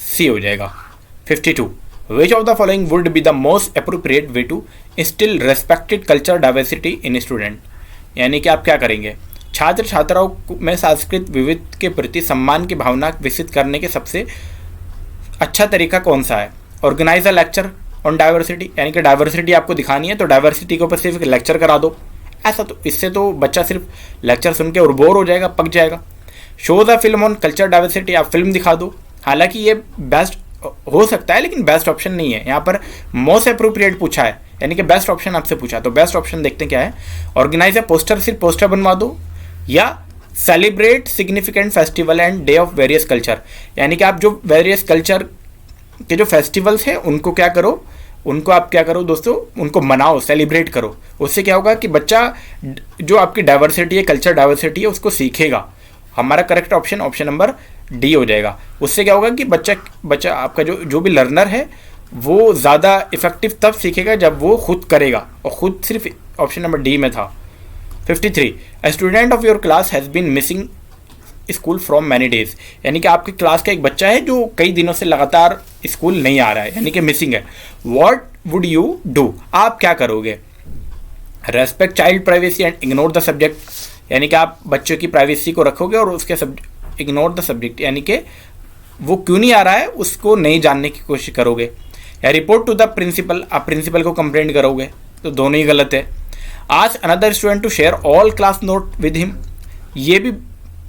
C हो जाएगा। 52 which of the following would be the most appropriate way to instil respected culture diversity in student, यानी कि आप क्या करेंगे, छात्र छात्राओं में सांस्कृतिक विविधता के प्रति सम्मान की भावना विकसित करने के सबसे अच्छा तरीका कौन सा है। Organize a lecture on diversity, यानी कि डाइवर्सिटी आपको दिखानी है तो डाइवर्सिटी के ऊपर सिर्फ एक लेक्चर करा दो। ऐसा तो इससे तो बच्चा सिर्फ लेक्चर सुन के और बोर हो जाएगा, पक जाएगा। Show the film on culture diversity, आप फिल्म दिखा दो। हालांकि ये बेस्ट हो सकता है लेकिन बेस्ट ऑप्शन नहीं है, यहाँ पर मोस्ट अप्रोप्रिएट पूछा है, यानी कि बेस्ट ऑप्शन आपसे पूछा, तो बेस्ट ऑप्शन देखते हैं क्या है। ऑर्गेनाइज अ पोस्टर, सिर्फ पोस्टर बनवा दो, या celebrate significant festival and day of various culture, यानी कि आप जो वेरियस कल्चर के जो फेस्टिवल्स हैं उनको क्या करो, उनको आप क्या करो दोस्तों, उनको मनाओ, सेलिब्रेट करो। उससे क्या होगा कि बच्चा जो आपकी डाइवर्सिटी है, कल्चर डाइवर्सिटी है, उसको सीखेगा। हमारा correct option option number D हो जाएगा। उससे क्या होगा कि बच्चा आपका जो भी लर्नर है वो ज़्यादा इफेक्टिव तब सीखेगा जब वो खुद करेगा, और खुद सिर्फ ऑप्शन नंबर डी में था। 53 a student of your class has been missing school from many days, यानी कि आपकी क्लास का एक बच्चा है जो कई दिनों से लगातार स्कूल नहीं आ रहा है, यानी कि मिसिंग है। व्हाट वुड यू डू, आप क्या करोगे। Respect child privacy and ignore the subject, यानी कि आप बच्चों की प्राइवेसी को रखोगे और उसके इग्नोर द सब्जेक्ट, यानी कि वो क्यों नहीं आ रहा है उसको नहीं जानने की कोशिश करोगे। या रिपोर्ट टू द प्रिंसिपल, आप प्रिंसिपल को कंप्लेंट करोगे, तो दोनों ही गलत है। Ask another student to share all class note with him, ये भी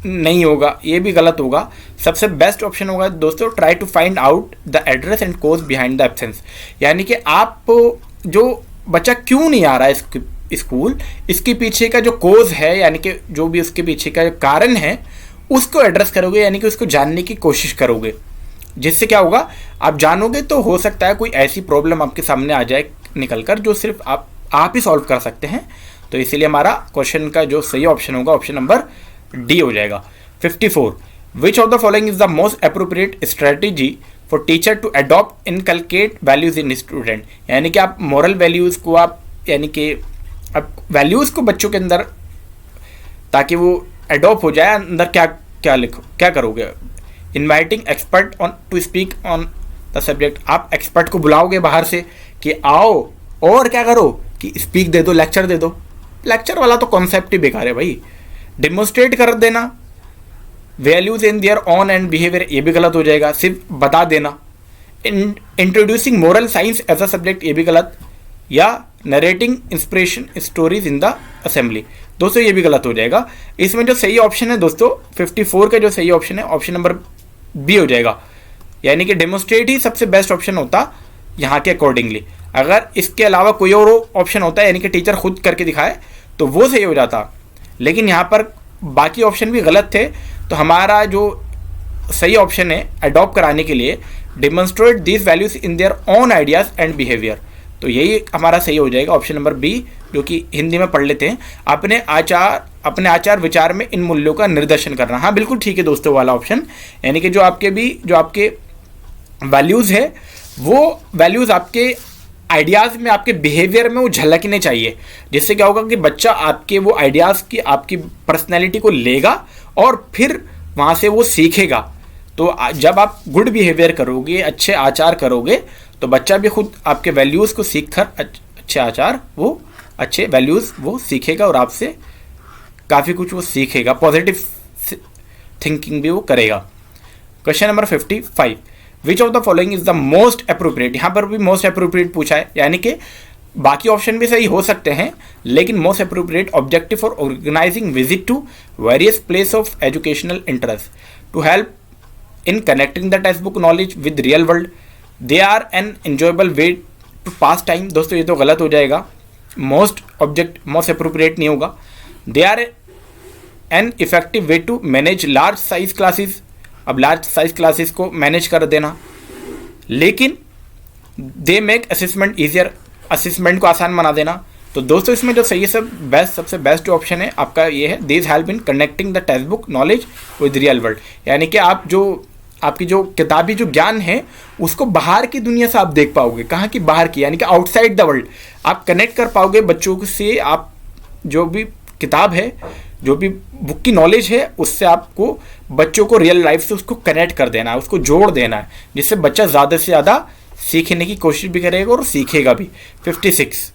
नहीं होगा, ये भी गलत होगा। सबसे बेस्ट ऑप्शन होगा दोस्तों, try to find out the address and cause behind the absence, यानी कि आप जो बच्चा क्यों नहीं आ रहा है स्कूल, इसके पीछे का जो कोज है, यानी कि जो भी उसके पीछे का कारण है उसको एड्रेस करोगे, यानी कि उसको जानने की कोशिश करोगे। जिससे क्या होगा, आप जानोगे तो हो सकता है कोई ऐसी प्रॉब्लम आपके सामने आ जाए निकल कर जो सिर्फ आप ही सॉल्व कर सकते हैं। तो इसीलिए हमारा क्वेश्चन का जो सही ऑप्शन होगा ऑप्शन नंबर डी हो जाएगा। 54 which of the following is the most appropriate strategy for teacher to adopt inculcate values in student, यानी कि आप मॉरल वैल्यूज़ को आप, यानी कि आप वैल्यूज़ को बच्चों के अंदर ताकि वो अडॉप्ट हो जाए अंदर, क्या करोगे। Inviting expert on to speak on the subject, आप एक्सपर्ट को बुलाओगे बाहर से कि आओ, और क्या करो कि स्पीक दे दो, लेक्चर दे दो। लेक्चर वाला तो कॉन्सेप्ट ही बेकार है भाई। डिमोन्स्ट्रेट कर देना values in their own and behaviour, ये भी गलत हो जाएगा, सिर्फ बता देना। Introducing moral science as a subject, ये भी गलत। या narrating inspiration stories in the assembly, दोस्तों ये भी गलत हो जाएगा। इसमें जो सही ऑप्शन है दोस्तों 54 का जो सही ऑप्शन है ऑप्शन नंबर बी हो जाएगा, यानी कि डेमोन्स्ट्रेट ही सबसे बेस्ट ऑप्शन होता यहाँ के अकॉर्डिंगली। अगर इसके अलावा कोई और ऑप्शन होता है, यानी कि टीचर खुद करके दिखाए, तो वो सही हो जाता, लेकिन यहाँ पर बाकी ऑप्शन भी गलत थे। तो हमारा जो सही ऑप्शन है अडॉप्ट कराने के लिए, demonstrate this values in their own ideas and behaviour, तो यही हमारा सही हो जाएगा ऑप्शन नंबर बी, जो कि हिंदी में पढ़ लेते हैं, अपने आचार विचार में इन मूल्यों का निर्देशन करना। हाँ बिल्कुल ठीक है दोस्तों वाला ऑप्शन, यानी कि जो आपके वैल्यूज़ है वो वैल्यूज़ आपके आइडियाज़ में, आपके बिहेवियर में वो झलकने चाहिए। जिससे क्या होगा कि बच्चा आपके वो आइडियाज़ की, आपकी पर्सनैलिटी को लेगा और फिर वहाँ से वो सीखेगा। तो जब आप गुड बिहेवियर करोगे, अच्छे आचार करोगे, तो बच्चा भी खुद आपके वैल्यूज़ को सीख कर अच्छे आचार, वो अच्छे वैल्यूज़ वो सीखेगा और आपसे काफ़ी कुछ वो सीखेगा, पॉजिटिव थिंकिंग भी वो करेगा। Question number 55 which of the following is the most appropriate, यहाँ पर भी मोस्ट अप्रोप्रिएट पूछा है, यानी कि बाकी ऑप्शन भी सही हो सकते हैं लेकिन most appropriate objective for organizing visit to various place of educational interest to help in connecting the text book knowledge with real world, they are an enjoyable way to pass time, दोस्तों ये तो गलत हो जाएगा, मोस्ट अप्रोप्रिएट नहीं होगा। They are an effective way to manage large size classes, अब लार्ज साइज क्लासेस को मैनेज कर देना, लेकिन they make assessment easier, assessment को आसान बना देना। तो दोस्तों इसमें जो सही है सबसे बेस्ट जो ऑप्शन है आपका ये है, this help in connecting the text book knowledge with real world, यानी कि आप आपकी जो किताबी जो ज्ञान है उसको बाहर की दुनिया से आप देख पाओगे। कहाँ की बाहर की, यानी कि आउटसाइड द वर्ल्ड आप कनेक्ट कर पाओगे बच्चों से। आप जो भी किताब है, जो भी बुक की नॉलेज है, उससे आपको बच्चों को रियल लाइफ से उसको कनेक्ट कर देना है, उसको जोड़ देना है, जिससे बच्चा ज़्यादा से ज़्यादा सीखने की कोशिश भी करेगा और सीखेगा भी। 56,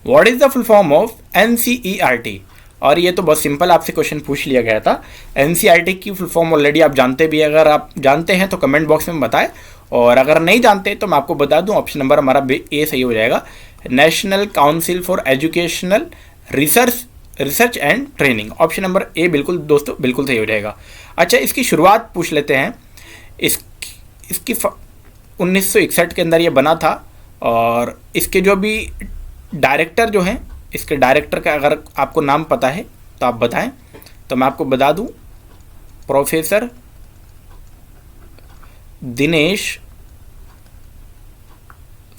what is the full form of NCERT? और ये तो बहुत सिंपल आपसे क्वेश्चन पूछ लिया गया था। NCERT की फुल फॉर्म ऑलरेडी आप जानते भी हैं, अगर आप जानते हैं तो कमेंट बॉक्स में बताएं, और अगर नहीं जानते तो मैं आपको बता दूं, ऑप्शन नंबर हमारा ए सही हो जाएगा, national council for educational research and training. Option number A बिल्कुल दोस्तों बिल्कुल सही हो जाएगा। अच्छा, इसकी शुरुआत पूछ लेते हैं। इसकी 1961 के अंदर ये बना था, और इसके जो भी डायरेक्टर जो हैं, इसके डायरेक्टर का अगर आपको नाम पता है तो आप बताएं, तो मैं आपको बता दूं, प्रोफेसर दिनेश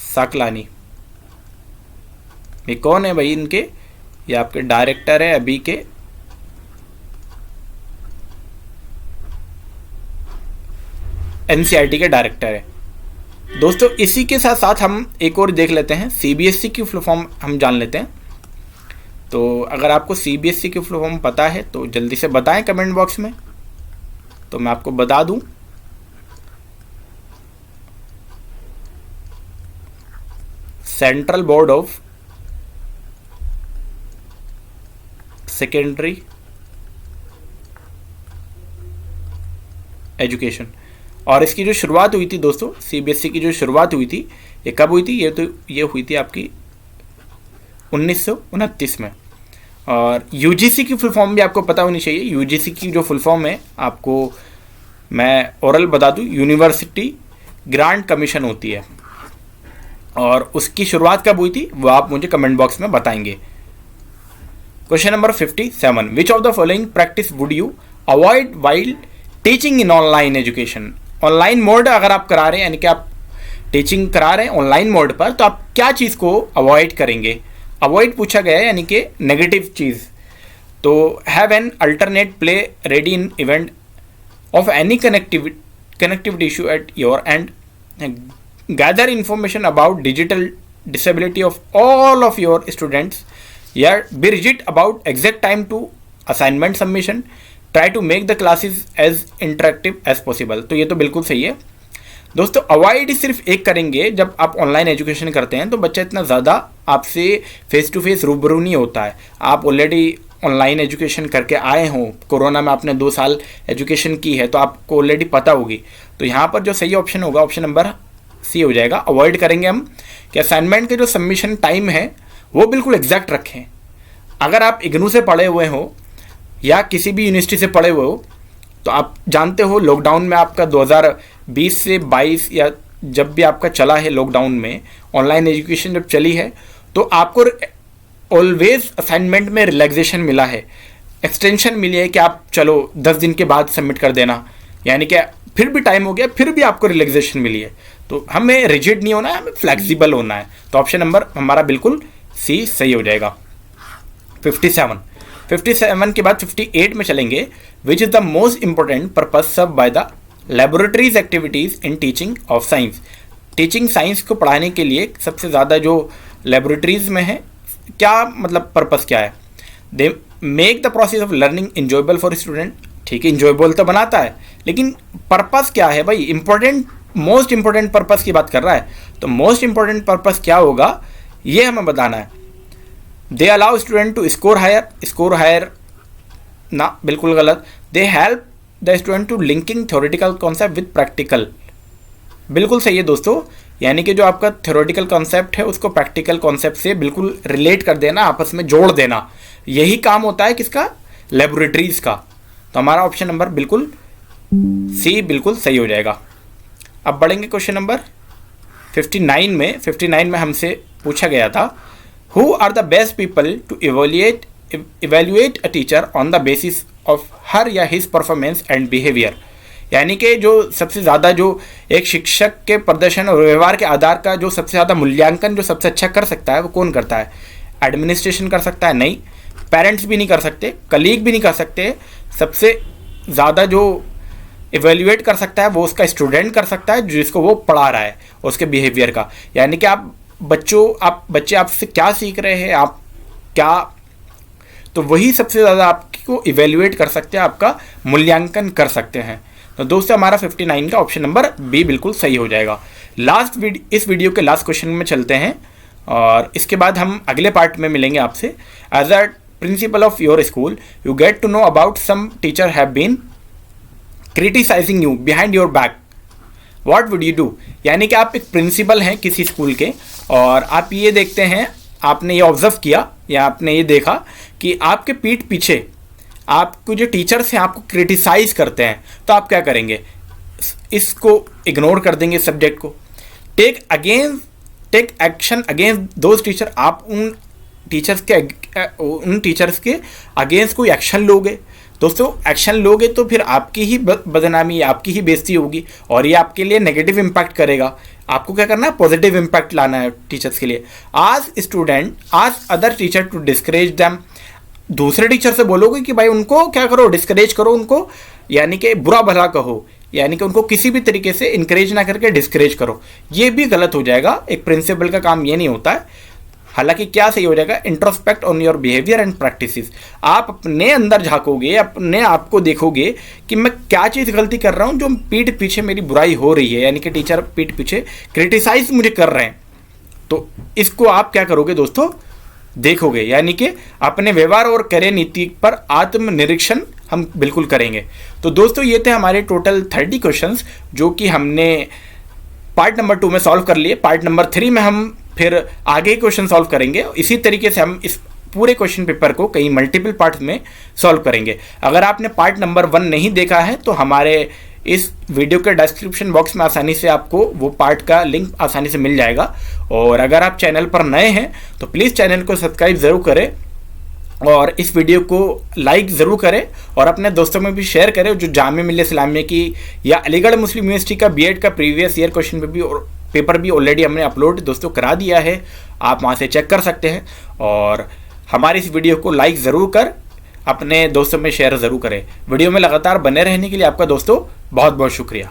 सकलानी। ये कौन है भाई इनके? ये आपके डायरेक्टर है अभी के NCERT के डायरेक्टर है दोस्तों। इसी के साथ साथ हम एक और देख लेते हैं, CBSE की फुल फॉर्म हम जान लेते हैं। तो अगर आपको CBSE की फुल फॉर्म पता है तो जल्दी से बताएं कमेंट बॉक्स में, तो मैं आपको बता दूं, central board of secondary education. और इसकी जो शुरुआत हुई थी दोस्तों, CBSE की जो शुरुआत हुई थी, ये कब हुई थी? ये हुई थी आपकी 1929 में। और UGC की फुल फॉर्म भी आपको पता होनी चाहिए। UGC की जो फुल फॉर्म है आपको मैं ओरल बता दूं, यूनिवर्सिटी ग्रांट कमीशन होती है, और उसकी शुरुआत कब हुई थी वो आप मुझे कमेंट बॉक्स में बताएंगे। Question number 57, which of the following practice would you avoid while teaching in online education? Online mode अगर आप करा रहे हैं, यानी कि आप टीचिंग करा रहे हैं ऑनलाइन मोड पर, तो आप क्या चीज़ को अवॉइड करेंगे? अवॉइड पूछा गया है, यानी कि नेगेटिव चीज़। तो have an alternate play ready in event of any connectivity issue at your and, gather information about digital disability of all of your students, yeah, be rigid about exact time to assignment submission, try to make the classes as interactive as possible। तो ये तो बिल्कुल सही है दोस्तों। अवॉइड सिर्फ एक करेंगे, जब आप ऑनलाइन एजुकेशन करते हैं तो बच्चा इतना ज़्यादा आपसे फेस टू फेस रूबरू नहीं होता है। आप ऑलरेडी ऑनलाइन एजुकेशन करके आए हों, कोरोना में आपने 2 साल एजुकेशन की है, तो आपको ऑलरेडी पता होगी। तो यहाँ पर जो सही ऑप्शन होगा, ऑप्शन नंबर सी हो जाएगा। अवॉइड करेंगे हम कि असाइनमेंट के जो सबमिशन टाइम है वो बिल्कुल एग्जैक्ट रखें। अगर आप इग्नू से पढ़े हुए हो या किसी भी यूनिवर्सिटी से पढ़े हुए हो, तो आप जानते हो लॉकडाउन में आपका 2020 से 22 या जब भी आपका चला है लॉकडाउन में, ऑनलाइन एजुकेशन जब चली है, तो आपको ऑलवेज असाइनमेंट में रिलैक्सेशन मिला है, एक्सटेंशन मिली है कि आप चलो 10 दिन के बाद सबमिट कर देना, यानी कि फिर भी टाइम हो गया, फिर भी आपको रिलैक्सेशन मिली है। तो हमें रिजिड नहीं होना है, हमें फ्लेक्सिबल होना है। तो ऑप्शन नंबर हमारा बिल्कुल सी सही हो जाएगा। 57 के बाद 58 में चलेंगे। Which is the most important purpose serve by the laboratories activities in teaching of science? Teaching science को पढ़ाने के लिए सबसे ज़्यादा जो लेबोरेटरीज में है, क्या मतलब पर्पज़ क्या है? They make the process of learning enjoyable for student. ठीक है, इंजॉयबल तो बनाता है, लेकिन पर्पज़ क्या है भाई? इंपॉर्टेंट, मोस्ट इंपॉर्टेंट पर्पज़ की बात कर रहा है, तो मोस्ट इंपॉर्टेंट पर्पज़ क्या होगा ये हमें बताना है। They allow student to score higher ना, बिल्कुल गलत। They help the student to linking theoretical concept with practical, बिल्कुल सही है दोस्तों। यानी कि जो आपका थ्योरेटिकल कॉन्सेप्ट है उसको प्रैक्टिकल कॉन्सेप्ट से बिल्कुल रिलेट कर देना, आपस में जोड़ देना, यही काम होता है किसका? लेबोरेटरीज का। तो हमारा ऑप्शन नंबर बिल्कुल सी बिल्कुल सही हो जाएगा। अब बढ़ेंगे क्वेश्चन नंबर 59 में हमसे पूछा गया था, who are the best people to evaluate a teacher on the basis of her या हिज परफॉर्मेंस एंड बिहेवियर? यानी कि जो सबसे ज़्यादा जो एक शिक्षक के प्रदर्शन और व्यवहार के आधार का जो सबसे ज़्यादा मूल्यांकन जो सबसे अच्छा कर सकता है वो कौन करता है? एडमिनिस्ट्रेशन कर सकता है? नहीं। पेरेंट्स भी नहीं कर सकते, कलीग भी नहीं कर सकते। सबसे ज़्यादा जो इवेल्युएट कर सकता है वो उसका स्टूडेंट कर सकता है, जिसको वो पढ़ा रहा है, उसके बिहेवियर का। यानी कि आप बच्चे आपसे क्या सीख रहे हैं, आप क्या तो वही सबसे ज़्यादा आपको इवेल्युएट कर सकते हैं, आपका मूल्यांकन कर सकते हैं। तो दोस्तों हमारा 59 का ऑप्शन नंबर बी बिल्कुल सही हो जाएगा। इस वीडियो के लास्ट क्वेश्चन में चलते हैं और इसके बाद हम अगले पार्ट में मिलेंगे आपसे। As a principal of your school you get to know about some teacher have been criticizing you behind your back, what would you do. यानी कि आप एक प्रिंसिपल हैं किसी स्कूल के और आप ये देखते हैं, आपने ये ऑब्जर्व किया या आपने ये देखा कि आपके पीठ पीछे आपको जो टीचर्स हैं आपको क्रिटिसाइज करते हैं, तो आप क्या करेंगे, इसको इग्नोर कर देंगे सब्जेक्ट को। Take action against those teacher, आप उन टीचर्स के अगेंस्ट कोई एक्शन लोगे। दोस्तों एक्शन लोगे तो फिर आपकी ही बदनामी, आपकी ही बेइज्जती होगी और ये आपके लिए नेगेटिव इम्पैक्ट करेगा। आपको क्या करना है, पॉजिटिव इम्पैक्ट लाना है टीचर्स के लिए। Ask other teacher to discourage them, दूसरे टीचर से बोलोगे कि भाई उनको क्या करो, डिस्करेज करो उनको, यानी कि बुरा भला कहो, यानी कि उनको किसी भी तरीके से इनकरेज ना करके डिस्करेज करो, ये भी गलत हो जाएगा। एक प्रिंसिपल का काम ये नहीं होता है। हालांकि क्या सही हो जाएगा, introspect on your behaviour and practices. आप अपने अंदर झांकोगे, अपने आप को देखोगे कि मैं क्या चीज़ गलती कर रहा हूँ जो पीठ पीछे मेरी बुराई हो रही है, यानी कि टीचर पीठ पीछे क्रिटिसाइज मुझे कर रहे हैं। तो इसको आप क्या करोगे दोस्तों, देखोगे, यानी कि अपने व्यवहार और करियर नीति पर आत्मनिरीक्षण हम बिल्कुल करेंगे। तो दोस्तों ये थे हमारे टोटल 30 क्वेश्चंस जो कि हमने पार्ट नंबर 2 में सॉल्व कर लिए। पार्ट नंबर 3 में हम फिर आगे क्वेश्चन सॉल्व करेंगे। इसी तरीके से हम इस पूरे क्वेश्चन पेपर को कई मल्टीपल पार्ट्स में सॉल्व करेंगे। अगर आपने पार्ट नंबर 1 नहीं देखा है तो हमारे इस वीडियो के डिस्क्रिप्शन बॉक्स में आसानी से आपको वो पार्ट का लिंक आसानी से मिल जाएगा। और अगर आप चैनल पर नए हैं तो प्लीज़ चैनल को सब्सक्राइब ज़रूर करें और इस वीडियो को लाइक ज़रूर करें और अपने दोस्तों में भी शेयर करें। जो जामिया मिल्लिया इस्लामिया की या अलीगढ़ मुस्लिम यूनिवर्सिटी का बीएड का प्रीवियस ईयर क्वेश्चन पेपर भी ऑलरेडी हमने अपलोड दोस्तों करा दिया है, आप वहाँ से चेक कर सकते हैं। और हमारी इस वीडियो को लाइक ज़रूर कर अपने दोस्तों में शेयर ज़रूर करें। वीडियो में लगातार बने रहने के लिए आपका दोस्तों बहुत बहुत शुक्रिया।